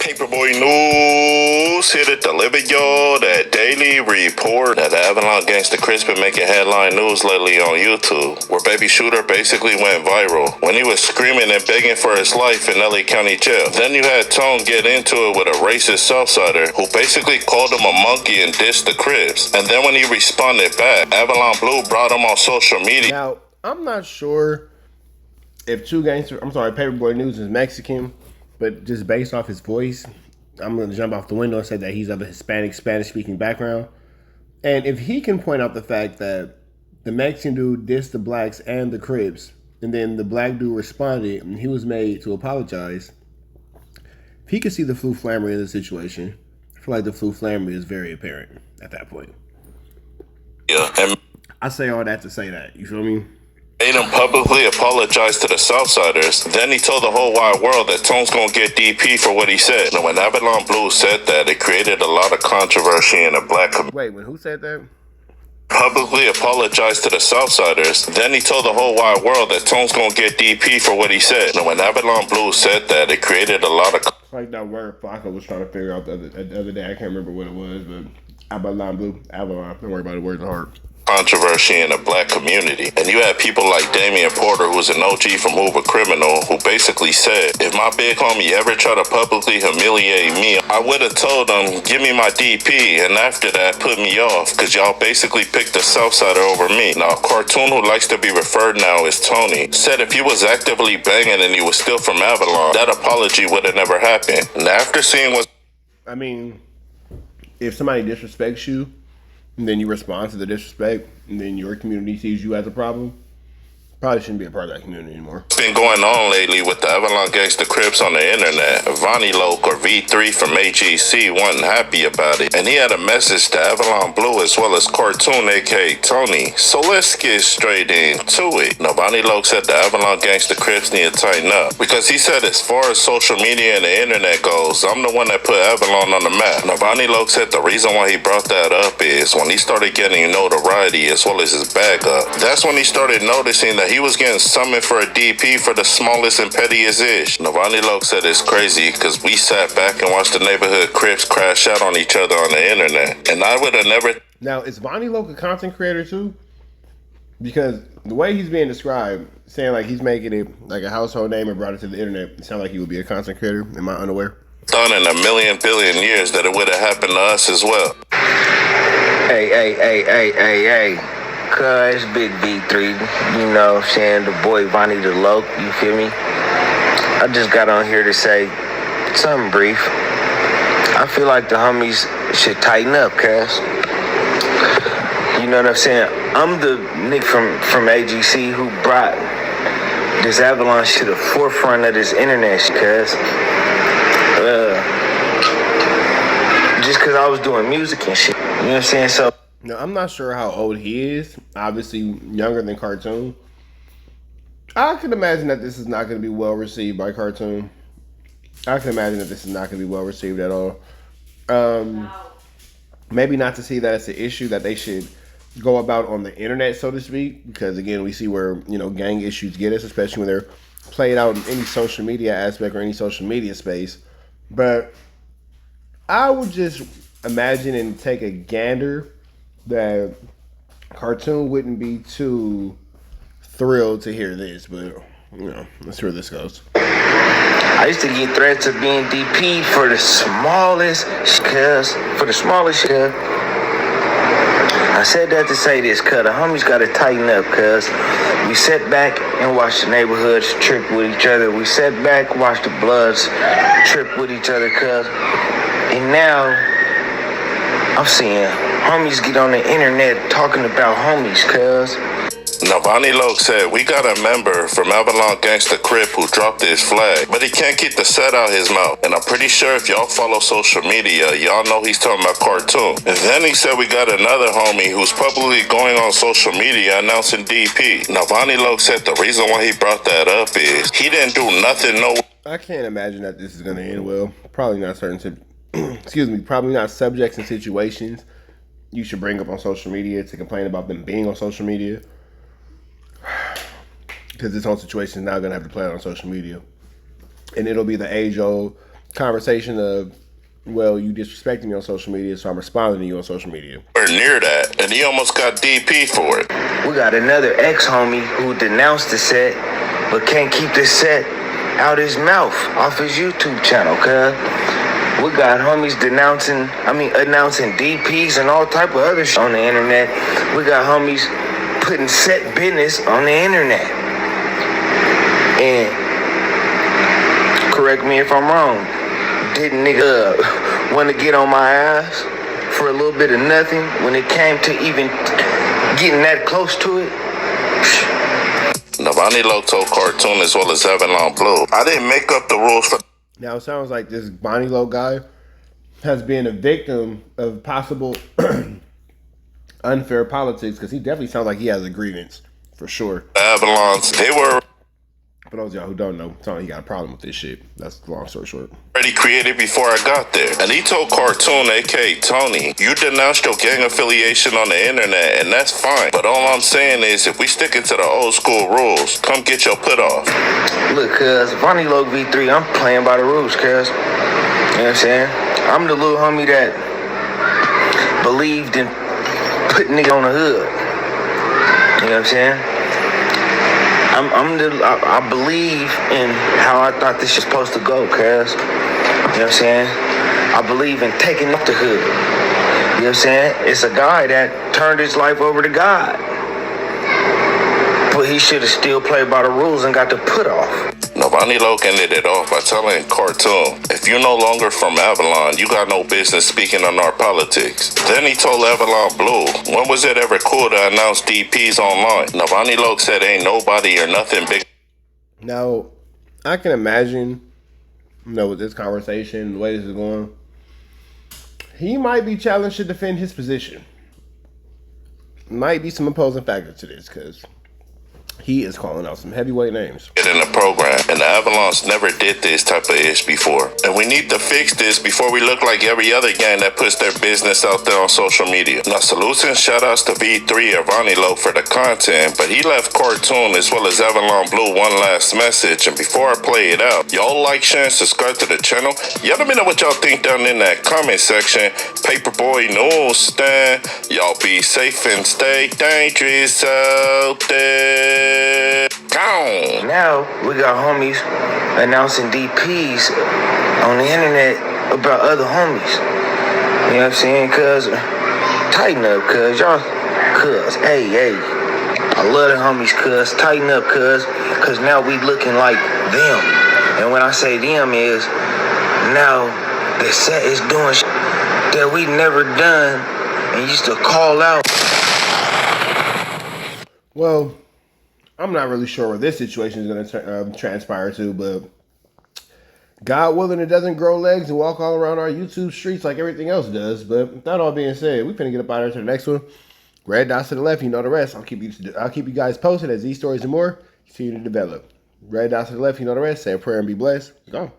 Paperboy News here to deliver y'all that daily report that Avalon Gangsta Crips been making headline news lately on YouTube, where Baby Shooter basically went viral when he was screaming and begging for his life in LA County Jail. Then you had Tone get into it with a racist Southsider who basically called him a monkey and dissed the Crips. And then when he responded back, Avalon Blue brought him on social media. Now, I'm not sure if Paperboy News is Mexican, but just based off his voice, I'm going to jump off the window and say that he's of a Hispanic, Spanish-speaking background. And if he can point out the fact that the Mexican dude dissed the blacks and the Crips, and then the black dude responded and he was made to apologize, if he could see the Flu Flammery in the situation, I feel like the Flu Flammery is very apparent at that point. Yeah, and I say all that to say that. You feel me? Made him publicly apologize to the Southsiders. Then he told the whole wide world that Tone's gonna get DP for what he said. Now, when Avalon Blue said that, it created a lot of controversy in the black community. Wait, when who said that? Publicly apologized to the Southsiders. Then he told the whole wide world that Tone's gonna get DP for what he said. Now, when Avalon Blue said that, it created a lot of like that word Flacco was trying to figure out the other day. I can't remember what it was, but Avalon Blue. Avalon. Don't worry about it. Words are hard. Controversy in the black community. And you had people like Damian Porter, who's an OG from Move a Criminal, who basically said, if my big homie ever tried to publicly humiliate me, I would have told him, give me my DP, and after that, put me off, because y'all basically picked the Southsider over me. Now, a cartoon who likes to be referred now as Tony said if he was actively banging and he was still from Avalon, that apology would have never happened. And after seeing what... I mean, if somebody disrespects you, and then you respond to the disrespect, and then your community sees you as a problem, probably shouldn't be a part of that community anymore. Been going on lately with the Avalon Gangsta Crips on the internet. Vonnie Loke, or V3 from AGC, wasn't happy about it, and he had a message to Avalon Blue as well as Cartoon, aka Tony. So let's get straight into it. Now, Vonnie Loke said the Avalon Gangsta Crips need to tighten up, because he said as far as social media and the internet goes, I'm the one that put Avalon on the map. Now, Vonnie Loke said the reason why he brought that up is when he started getting notoriety as well as his bag up, that's when he started noticing that he was getting summoned for a DP for the smallest and pettiest ish. Vonnie Loke said it's crazy because we sat back and watched the neighborhood Crips crash out on each other on the internet. And I would have never... Now, is Vonnie Loke a content creator too? Because the way he's being described, saying like he's making it like a household name and brought it to the internet, it sounds like he would be a content creator. Am I unaware? Thought in a million billion years that it would have happened to us as well. Hey. Cuz Big V3, you know what I'm saying, the boy Vonnie the Loke, you feel me? I just got on here to say something brief. I feel like the homies should tighten up, cuz. You know what I'm saying? I'm the nigga from AGC who brought this Avalon to the forefront of this internet, cuz. Just cuz I was doing music and shit. You know what I'm saying? So now, I'm not sure how old he is. Obviously, younger than Cartoon. I can imagine that this is not going to be well received by Cartoon. I can imagine that this is not going to be well received at all. Maybe not to see that it's an issue that they should go about on the internet, so to speak. Because, again, we see where, gang issues get us, especially when they're played out in any social media aspect or any social media space. But I would just imagine and take a gander that Cartoon wouldn't be too thrilled to hear this, but let's see where this goes. I used to get threats of being DP for the smallest cuz. I said that to say this, cuz the homies gotta tighten up, cuz we sat back and watched the neighborhoods trip with each other. We sat back, watched the Bloods trip with each other, cuz. And now I'm seeing homies get on the internet talking about homies, cuz. Now, Vonnie Loke said, we got a member from Avalon Gangsta Crip who dropped his flag, but he can't get the set out his mouth. And I'm pretty sure if y'all follow social media, y'all know he's talking about Cartoon. And then he said we got another homie who's publicly going on social media announcing DP. Now, Vonnie Loke said the reason why he brought that up is he didn't do nothing, I can't imagine that this is going to end well. Probably not probably not subjects and situations you should bring up on social media to complain about them being on social media. Because this whole situation is now going to have to play out on social media. And it'll be the age-old conversation of, well, you disrespecting me on social media, so I'm responding to you on social media. Or near that, and he almost got DP for it. We got another ex-homie who denounced the set, but can't keep the set out his mouth off his YouTube channel, cuz. We got homies announcing DPs and all type of other shit on the internet. We got homies putting set business on the internet. And correct me if I'm wrong, didn't nigga want to get on my ass for a little bit of nothing when it came to even getting that close to it? Navani Low told Cartoon as well as Avalon Blue, I didn't make up the rules for. Now, it sounds like this Bonnie Low guy has been a victim of possible unfair politics, because he definitely sounds like he has a grievance, for sure. Avalons. They were For those of y'all who don't know, it's not like he got a problem with this shit. That's the long story short. already created before I got there. And he told Cartoon, aka Tony, you denounced your gang affiliation on the internet, and that's fine. But all I'm saying is, if we stick it to the old school rules, come get your put off. Look, cuz, Vonnie Loc V3, I'm playing by the rules, cuz. You know what I'm saying? I'm the little homie that believed in putting nigga on the hood. You know what I'm saying? I believe in how I thought this was supposed to go, cuz. You know what I'm saying? I believe in taking up the hood. You know what I'm saying? It's a guy that turned his life over to God. But he should have still played by the rules and got the put off. Navani Low ended it off by telling Cartoon, if you're no longer from Avalon, you got no business speaking on our politics. Then he told Avalon Blue, when was it ever cool to announce DPs online? Navani Low said ain't nobody or nothing big. Now, I can imagine, with this conversation, the way this is going, he might be challenged to defend his position. Might be some opposing factors to this, because he is calling out some heavyweight names in the program, and the Avalons never did this type of ish before. And we need to fix this before we look like every other gang that puts their business out there on social media. Now, salutes and shout outs to V3 or Vonnie Low for the content, but he left Cartoon as well as Avalon Blue one last message. And before I play it out, y'all like, share, and subscribe to the channel. Y'all let me know what y'all think down in that comment section. Paperboy Newsstand, y'all be safe and stay dangerous out there. Gone. Now we got homies announcing DPs on the internet about other homies. You know what I'm saying? Cuz, tighten up, cuz. Y'all, cuz, hey. I love the homies, cuz. Tighten up, cuz. Cuz now we looking like them. And when I say them is, now the set is doing shit that we never done and used to call out. Well, I'm not really sure where this situation is going to transpire to, but God willing, it doesn't grow legs and walk all around our YouTube streets like everything else does. But with that all being said, we finna get up out of here to the next one. Red dots to the left, you know the rest. I'll keep you guys posted as these stories and more continue to develop. Red dots to the left, you know the rest. Say a prayer and be blessed. Go.